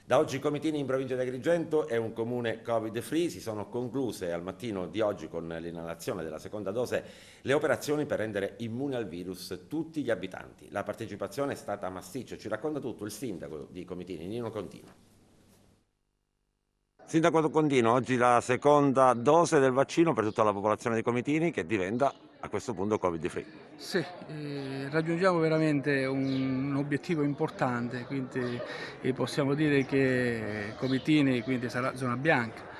Da oggi Comitini in provincia di Agrigento è un comune Covid-free, si sono concluse al mattino di oggi con l'inalazione della seconda dose le operazioni per rendere immuni al virus tutti gli abitanti. La partecipazione è stata massiccia, ci racconta tutto il sindaco di Comitini, Nino Contino. Sindaco Contino, oggi la seconda dose del vaccino per tutta la popolazione di Comitini che diventa a questo punto Covid-free. Sì, raggiungiamo veramente un obiettivo importante, quindi possiamo dire che Comitini quindi sarà zona bianca.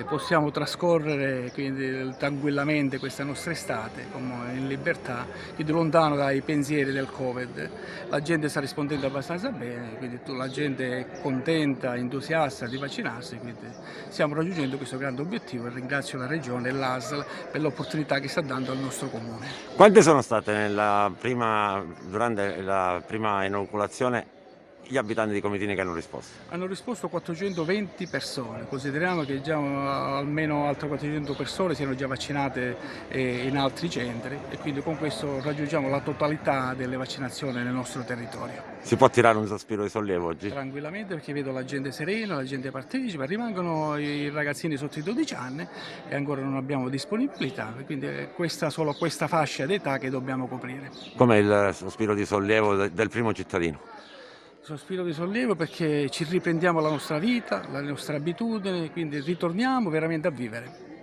Possiamo trascorrere quindi tranquillamente questa nostra estate in libertà, quindi lontano dai pensieri del Covid. La gente sta rispondendo abbastanza bene, quindi la gente è contenta, entusiasta di vaccinarsi, quindi stiamo raggiungendo questo grande obiettivo e ringrazio la Regione e l'ASL per l'opportunità che sta dando al nostro Comune. Quante sono state durante la prima inoculazione gli abitanti di Comitini che hanno risposto? Hanno risposto 420 persone, consideriamo che già almeno altre 400 persone siano già vaccinate in altri centri e quindi con questo raggiungiamo la totalità delle vaccinazioni nel nostro territorio. Si può tirare un sospiro di sollievo oggi? Tranquillamente perché vedo la gente serena, la gente partecipa, rimangono i ragazzini sotto i 12 anni e ancora non abbiamo disponibilità, quindi è solo questa fascia d'età che dobbiamo coprire. Com'è il sospiro di sollievo del primo cittadino? Sospiro di sollievo perché ci riprendiamo la nostra vita, la nostra abitudine, quindi ritorniamo veramente a vivere.